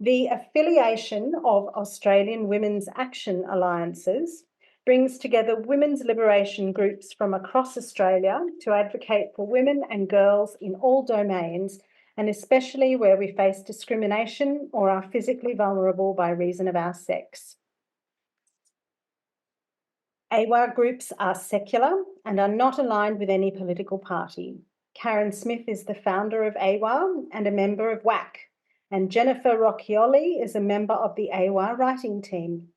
The Affiliation of Australian Women's Action Alliances brings together women's liberation groups from across Australia to advocate for women and girls in all domains, and especially where we face discrimination or are physically vulnerable by reason of our sex. AAWAA groups are secular and are not aligned with any political party. Karen Smith is the founder of AAWAA and a member of WAAC, and Jennifer Rochioli is a member of the AAWAA writing team.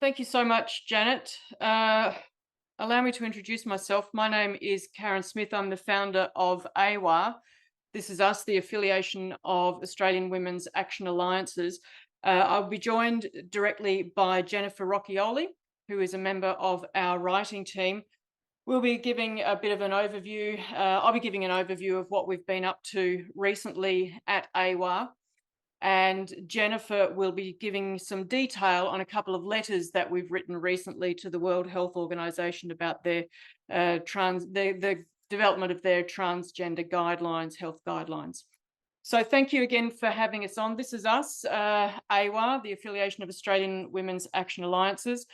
Thank you so much, Janet. Allow me to introduce myself. My name is Karen Smith. I'm the founder of AAWAA. This is us, the Affiliation of Australian Women's Action Alliances. I'll be joined directly by Jennifer Rochioli, who is a member of our writing team. We'll be giving a bit of an overview. I'll be giving an overview of what we've been up to recently at AAWAA. And Jennifer will be giving some detail on a couple of letters that we've written recently to the World Health Organization about their the development of their transgender guidelines, health guidelines. So thank you again for having us on. This is us, AAWAA, the Affiliation of Australian Women's Action Alliances.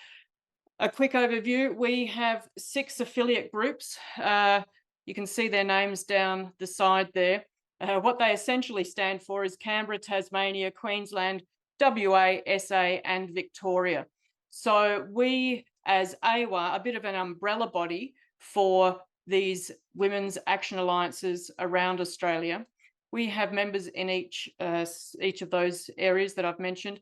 A quick overview, we have 6 affiliate groups. You can see their names down the side there. What they essentially stand for is Canberra, Tasmania, Queensland, WA, SA and Victoria. So we as AAWAA are a bit of an umbrella body for these women's action alliances around Australia. We have members in each of those areas that I've mentioned.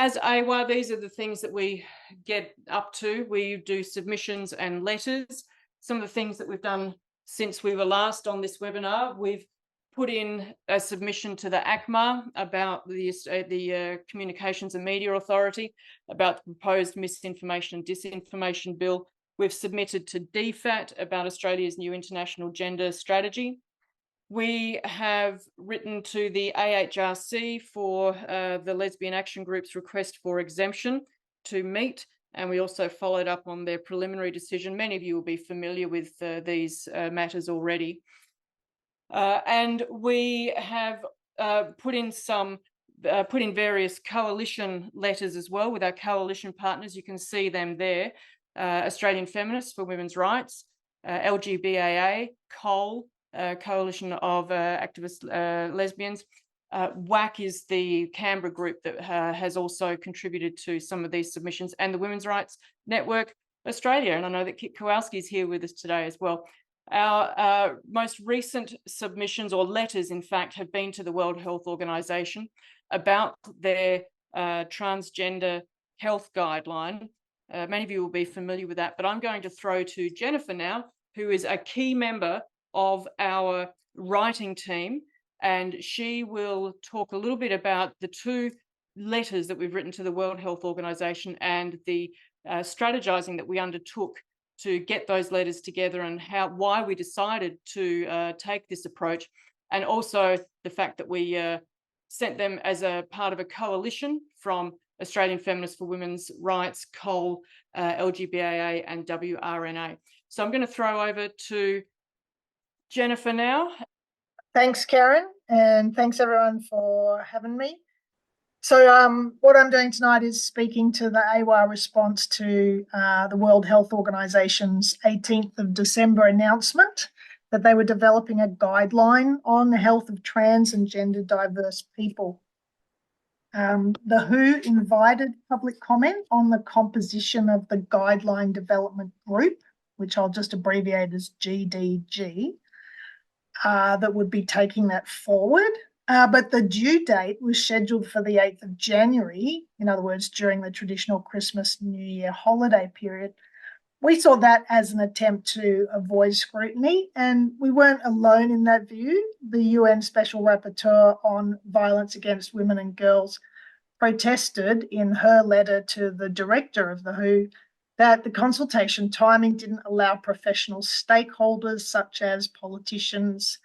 As AAWAA, these are the things that we get up to. We do submissions and letters. Some of the things that we've done since we were last on this webinar, we've put in a submission to the ACMA about the Communications and Media Authority about the proposed misinformation and disinformation bill. We've submitted to DFAT about Australia's new international gender strategy. We have written to the AHRC for the Lesbian Action Group's request for exemption to meet, and we also followed up on their preliminary decision. Many of you will be familiar with these matters already. And we have put in various coalition letters as well with our coalition partners. You can see them there. Australian Feminists for Women's Rights, LGBAA, COAL, Coalition of Activist Lesbians. WAAC is the Canberra group that has also contributed to some of these submissions, and the Women's Rights Network Australia. And I know that Kit Kowalski is here with us today as well. Our most recent submissions, or letters in fact, have been to the World Health Organization about their transgender health guideline. Many of you will be familiar with that, but I'm going to throw to Jennifer now, who is a key member of our writing team, and she will talk a little bit about the 2 letters that we've written to the World Health Organization and the strategizing that we undertook to get those letters together, and why we decided to take this approach, and also the fact that we sent them as a part of a coalition from Australian Feminists for Women's Rights, COAL, LGBAA and WRNA. So I'm going to throw over to Jennifer now. Thanks, Karen, and thanks everyone for having me. So what I'm doing tonight is speaking to the AAWAA response to the World Health Organization's 18th of December announcement that they were developing a guideline on the health of trans and gender diverse people. The WHO invited public comment on the composition of the Guideline Development Group, which I'll just abbreviate as GDG. That would be taking that forward. But the due date was scheduled for the 8th of January, in other words, during the traditional Christmas New Year holiday period. We saw that as an attempt to avoid scrutiny, and we weren't alone in that view. The UN Special Rapporteur on Violence Against Women and Girls protested in her letter to the director of the WHO that the consultation timing didn't allow professional stakeholders such as politicians,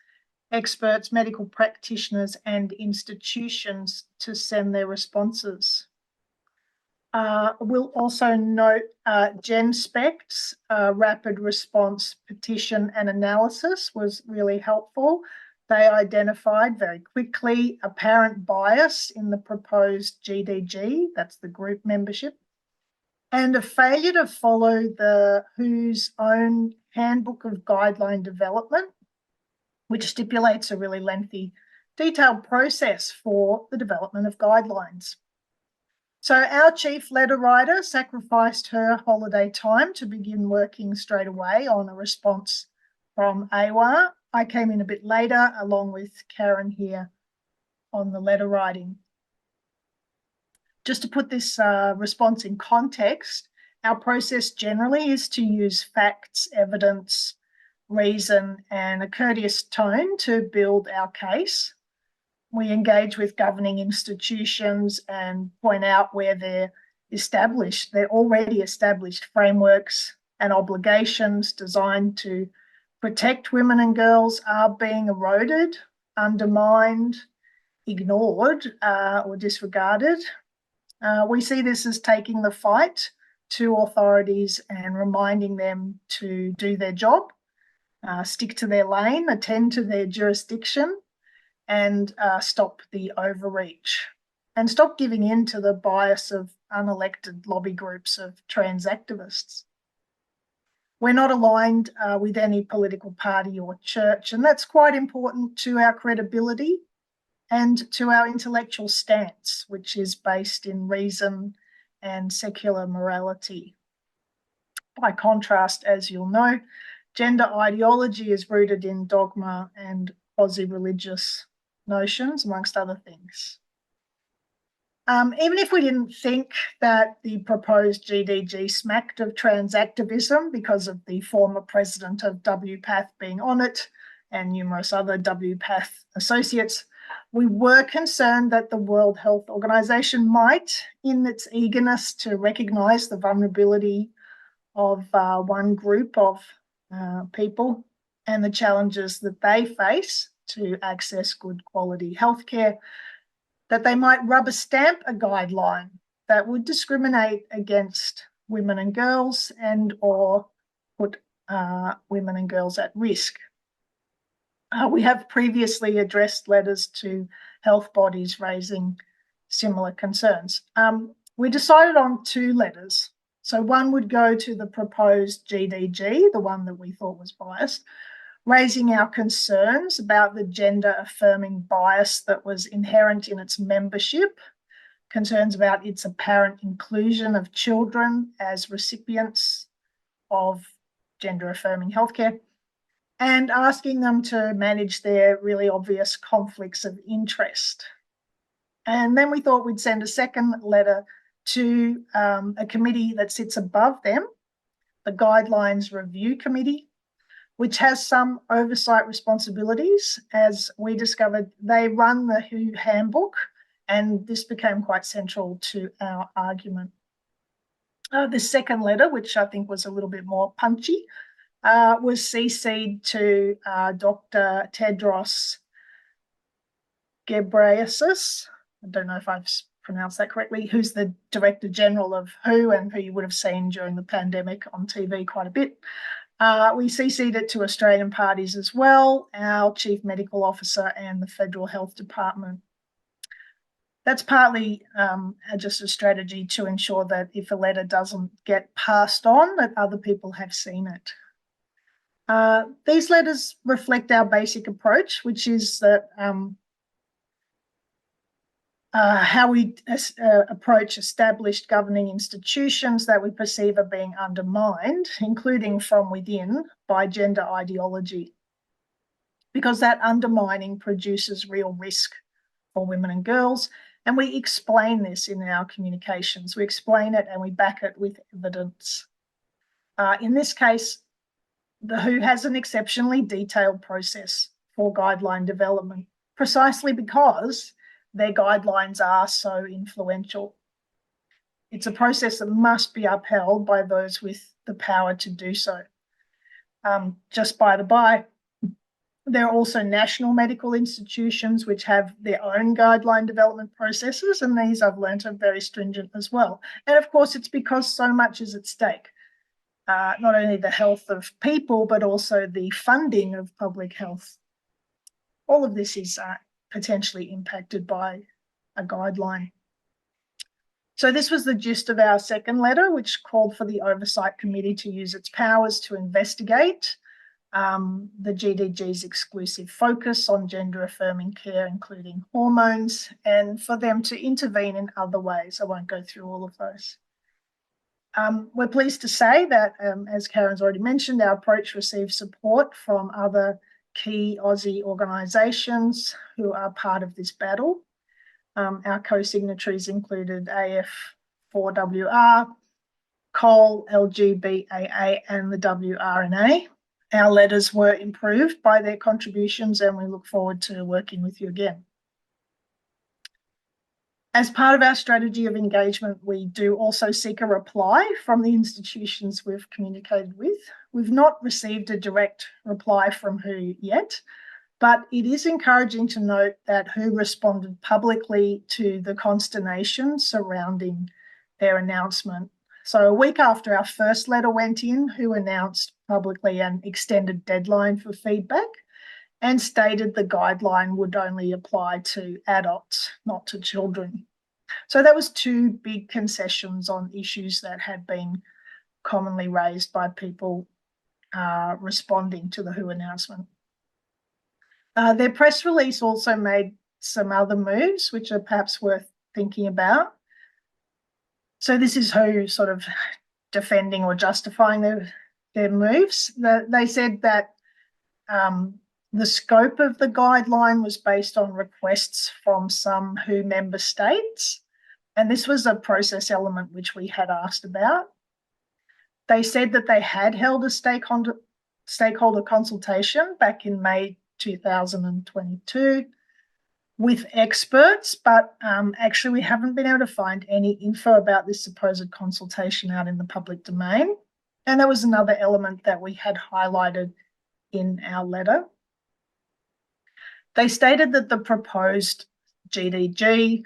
experts, medical practitioners and institutions to send their responses. We'll also note GenSpec's rapid response petition and analysis was really helpful. they identified very quickly apparent bias in the proposed GDG, that's the group membership, and a failure to follow the WHO's own handbook of guideline development, which stipulates a really lengthy, detailed process for the development of guidelines. So our chief letter writer sacrificed her holiday time to begin working straight away on a response from AAWAA. I came in a bit later, along with Karen here on the letter writing. Just to put this response in context, our process generally is to use facts, evidence, reason, and a courteous tone to build our case. We engage with governing institutions and point out where they're already established frameworks and obligations designed to protect women and girls are being eroded, undermined, ignored, or disregarded. We see this as taking the fight to authorities and reminding them to do their job, stick to their lane, attend to their jurisdiction, and stop the overreach, and stop giving in to the bias of unelected lobby groups of trans activists. We're not aligned with any political party or church, and that's quite important to our credibility and to our intellectual stance, which is based in reason and secular morality. By contrast, as you'll know, gender ideology is rooted in dogma and quasi-religious notions, amongst other things. Even if we didn't think that the proposed GDG smacked of trans activism because of the former president of WPATH being on it and numerous other WPATH associates, we were concerned that the World Health Organization might, in its eagerness to recognise the vulnerability of one group of people and the challenges that they face to access good quality healthcare, that they might rubber stamp a guideline that would discriminate against women and girls and or put women and girls at risk. We have previously addressed letters to health bodies raising similar concerns. We decided on 2 letters. So one would go to the proposed GDG, the one that we thought was biased, raising our concerns about the gender-affirming bias that was inherent in its membership, concerns about its apparent inclusion of children as recipients of gender-affirming healthcare, and asking them to manage their really obvious conflicts of interest. And then we thought we'd send a second letter to a committee that sits above them, the Guidelines Review Committee, which has some oversight responsibilities. As we discovered, they run the WHO handbook, and this became quite central to our argument. The second letter, which I think was a little bit more punchy, was CC'd to Dr. Tedros Ghebreyesus. I don't know if I've pronounced that correctly, who's the Director General of WHO and who you would have seen during the pandemic on TV quite a bit. We CC'd it to Australian parties as well, our Chief Medical Officer and the Federal Health Department. That's partly just a strategy to ensure that if a letter doesn't get passed on, that other people have seen it. These letters reflect our basic approach, which is that how we approach established governing institutions that we perceive are being undermined, including from within, by gender ideology, because that undermining produces real risk for women and girls. And we explain this in our communications. We explain it and we back it with evidence. In this case, the WHO has an exceptionally detailed process for guideline development, precisely because their guidelines are so influential. It's a process that must be upheld by those with the power to do so. Just by the by, there are also national medical institutions which have their own guideline development processes, and these I've learnt are very stringent as well. And of course, it's because so much is at stake. Not only the health of people, but also the funding of public health. all of this is potentially impacted by a guideline. So this was the gist of our second letter, which called for the Oversight Committee to use its powers to investigate the GDG's exclusive focus on gender-affirming care, including hormones, and for them to intervene in other ways. I won't go through all of those. We're pleased to say that, as Karen's already mentioned, our approach received support from other key Aussie organisations who are part of this battle. Our co-signatories included AF4WR, COAL, LGBAA, and the WRNA. Our letters were improved by their contributions, and we look forward to working with you again. As part of our strategy of engagement, we do also seek a reply from the institutions we've communicated with. We've not received a direct reply from WHO yet, but it is encouraging to note that WHO responded publicly to the consternation surrounding their announcement. So a week after our first letter went in, WHO announced publicly an extended deadline for feedback and stated the guideline would only apply to adults, not to children. So that was two big concessions on issues that had been commonly raised by people responding to the WHO announcement. Their press release also made some other moves, which are perhaps worth thinking about. So this is WHO sort of defending or justifying their moves. They said that the scope of the guideline was based on requests from some WHO member states, and this was a process element which we had asked about. They said that they had held a stakeholder consultation back in May 2022 with experts, but actually we haven't been able to find any info about this supposed consultation out in the public domain. And that was another element that we had highlighted in our letter. They stated that the proposed GDG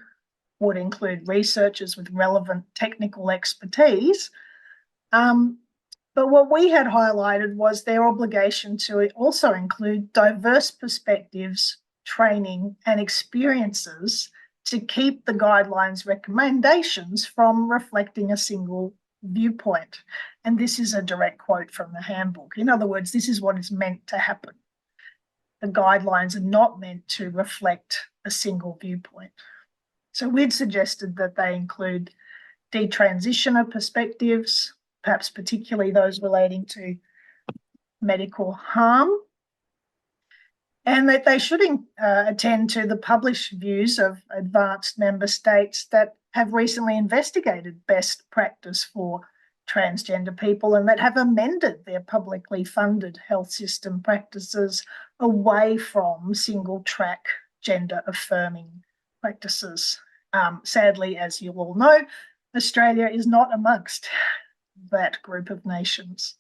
would include researchers with relevant technical expertise, but what we had highlighted was their obligation to also include diverse perspectives, training, and experiences to keep the guidelines recommendations from reflecting a single viewpoint. And this is a direct quote from the handbook. In other words, this is what is meant to happen. The guidelines are not meant to reflect a single viewpoint. So we'd suggested that they include detransitioner perspectives, perhaps particularly those relating to medical harm, and that they should attend to the published views of advanced member states that have recently investigated best practice for transgender people and that have amended their publicly funded health system practices away from single-track gender-affirming practices. Sadly, as you all know, Australia is not amongst that group of nations.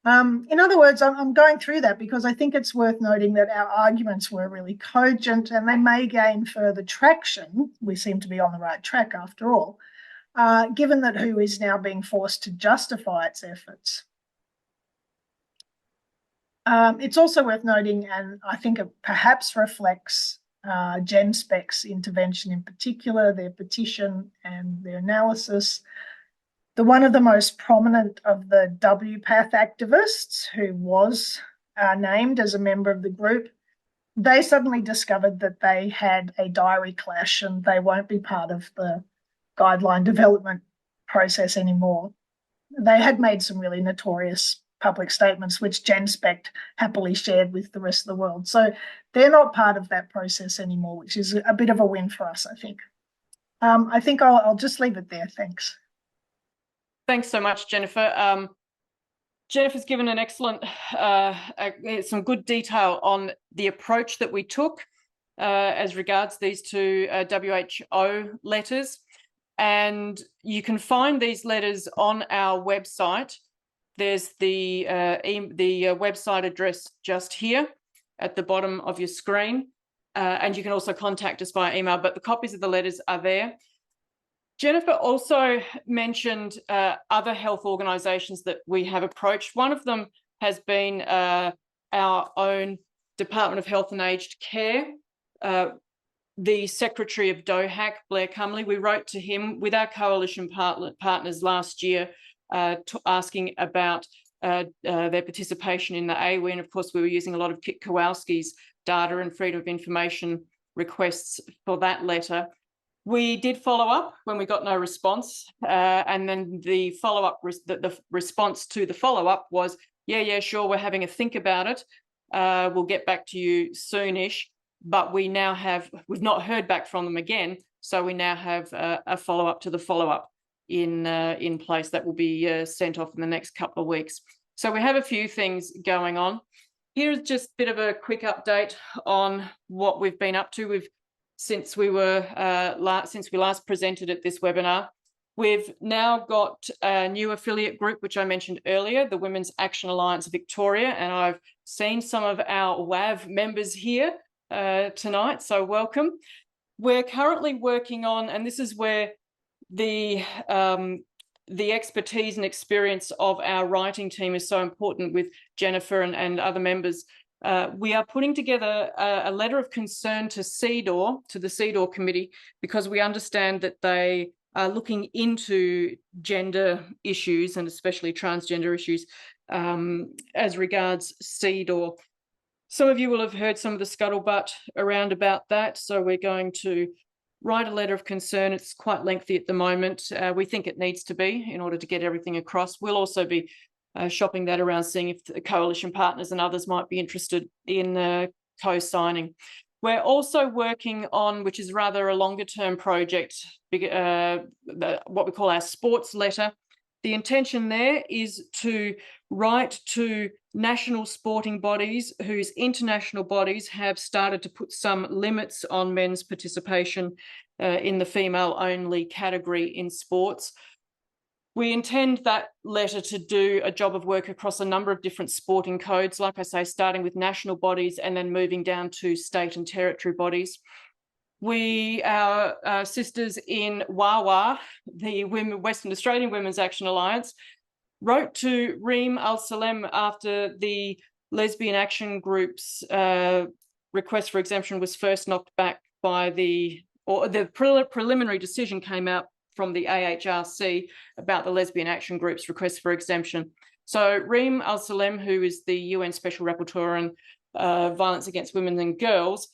In other words, I'm going through that because I think it's worth noting that our arguments were really cogent and they may gain further traction. We seem to be on the right track after all, given that WHO is now being forced to justify its efforts. It's also worth noting, and I think it perhaps reflects GenSpec's intervention in particular, their petition and their analysis. One of the most prominent of the WPATH activists, who was named as a member of the group, they suddenly discovered that they had a diary clash and they won't be part of the guideline development process anymore. They had made some really notorious public statements, which GenSpec happily shared with the rest of the world. So they're not part of that process anymore, which is a bit of a win for us, I think. I think I'll just leave it there. Thanks. Thanks so much, Jennifer. Jennifer's given an excellent, some good detail on the approach that we took as regards these two WHO letters. And you can find these letters on our website. There's the website address just here at the bottom of your screen. And you can also contact us via email, but the copies of the letters are there. Jennifer also mentioned other health organisations that we have approached. One of them has been our own Department of Health and Aged Care, the Secretary of WAAC, Blair Cumley. We wrote to him with our coalition partners last year, asking about their participation in the AAWAA. And of course, we were using a lot of Kit Kowalski's data and freedom of information requests for that letter. We did follow up when we got no response. And then the follow-up, the response to the follow-up was, yeah, sure, we're having a think about it. We'll get back to you soonish. But we've not heard back from them again. So we now have a follow-up to the follow-up in place that will be sent off in the next couple of weeks. So we have a few things going on. Here's just a bit of a quick update on what we've been up to. Since we last presented at this webinar, we've now got a new affiliate group, which I mentioned earlier, the Women's Action Alliance Victoria, and I've seen some of our WAV members here tonight, so welcome. We're currently working on, and this is where the expertise and experience of our writing team is so important with Jennifer and other members. We are putting together a letter of concern to CEDAW, to the CEDAW committee, because we understand that they are looking into gender issues and especially transgender issues as regards CEDAW. Some of you will have heard some of the scuttlebutt around about that, so we're going to write a letter of concern. It's quite lengthy at the moment. We think it needs to be in order to get everything across. We'll also be shopping that around, seeing if the coalition partners and others might be interested in co-signing. We're also working on, which is rather a longer term project, what we call our sports letter. The intention there is to write to national sporting bodies whose international bodies have started to put some limits on men's participation in the female-only category in sports. We intend that letter to do a job of work across a number of different sporting codes, like I say, starting with national bodies and then moving down to state and territory bodies. Our sisters in WAAWAA, the Western Australian Women's Action Alliance, wrote to Reem Al-Salem after the Lesbian Action Group's request for exemption was first knocked back by the preliminary decision came out from the AHRC about the Lesbian Action Group's request for exemption. So Reem Al-Salem, who is the UN Special Rapporteur on violence against women and girls,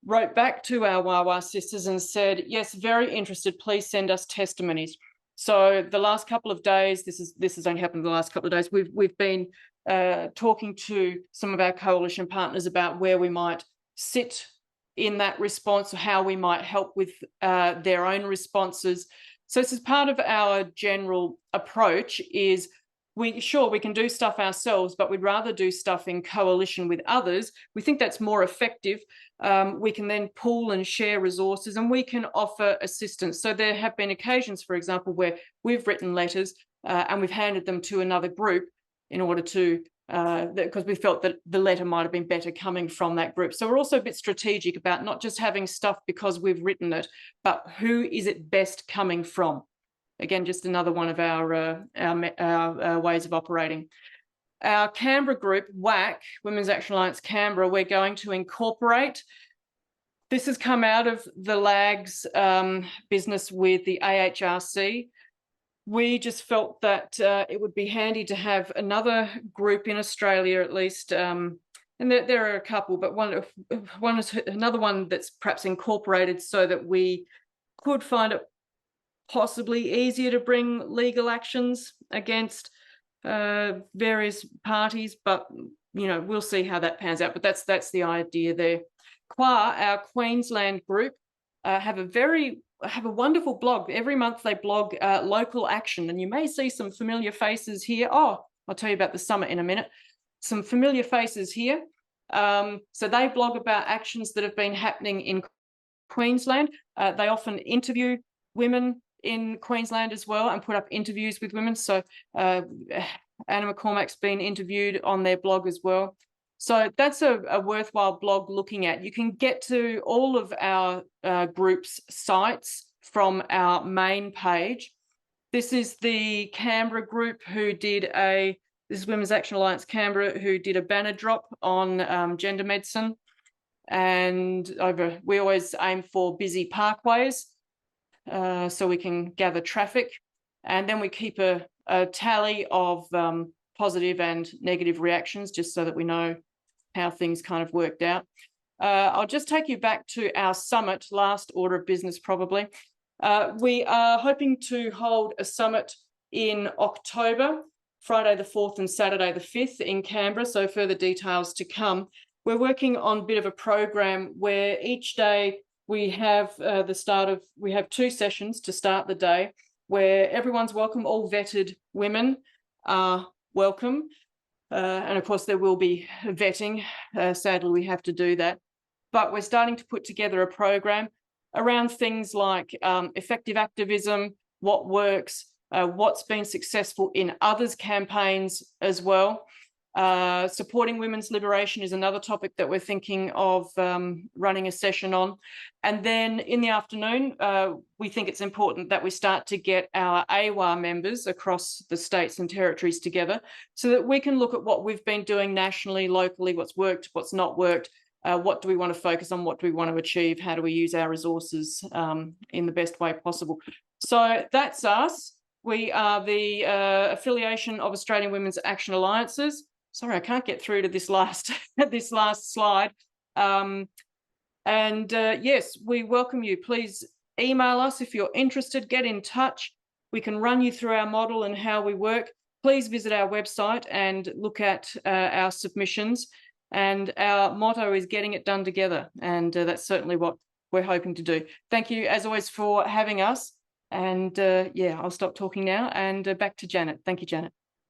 wrote back to our WAAWAA sisters and said, yes, very interested, please send us testimonies. So the last couple of days, this has only happened in the last couple of days, we've been talking to some of our coalition partners about where we might sit in that response, or how we might help with their own responses. So this is part of our general approach is we can do stuff ourselves, but we'd rather do stuff in coalition with others. We think that's more effective. We can then pool and share resources, and we can offer assistance. So there have been occasions, for example, where we've written letters and we've handed them to another group in order to, because we felt that the letter might have been better coming from that group. So we're also a bit strategic about not just having stuff because we've written it, but who is it best coming from? Again, just another one of our ways of operating. Our Canberra group, WAAC, Women's Action Alliance Canberra, we're going to incorporate. This has come out of the LAG's business with the AHRC. We just felt that it would be handy to have another group in Australia, at least, and there are a couple, but one is another one that's perhaps incorporated so that we could find it possibly easier to bring legal actions against various parties, but we'll see how that pans out. But that's the idea there. QA, our Queensland group, have a wonderful blog. Every month they blog local action, and you may see some familiar faces here. Oh, I'll tell you about the summit in a minute. Some familiar faces here. So they blog about actions that have been happening in Queensland. They often interview women in Queensland as well and put up interviews with women. So Anna McCormack's been interviewed on their blog as well. So that's a worthwhile blog looking at. You can get to all of our group's sites from our main page. This is the Canberra group who did a This is Women's Action Alliance Canberra, who did a banner drop on gender medicine. And we always aim for busy parkways so we can gather traffic. And then we keep a tally of positive and negative reactions, just so that we know how things kind of worked out. I'll just take you back to our summit, last order of business probably. We are hoping to hold a summit in October, Friday the 4th and Saturday the 5th in Canberra, so further details to come. We're working on a bit of a program where each day we have we have 2 sessions to start the day, where everyone's welcome, all vetted women are welcome. And of course, there will be vetting. Sadly, we have to do that. But we're starting to put together a program around things like effective activism, what works, what's been successful in others' campaigns as well. Supporting women's liberation is another topic that we're thinking of running a session on. And then in the afternoon, we think it's important that we start to get our AAWAA members across the states and territories together so that we can look at what we've been doing nationally, locally, what's worked, what's not worked, what do we want to focus on, what do we want to achieve, how do we use our resources in the best way possible. So that's us. We are the affiliation of Australian Women's Action Alliances. Sorry, I can't get through to this last slide. Yes, we welcome you. Please email us if you're interested. Get in touch. We can run you through our model and how we work. Please visit our website and look at our submissions. And our motto is getting it done together. And that's certainly what we're hoping to do. Thank you, as always, for having us. And yeah, I'll stop talking now and back to Janet. Thank you, Janet.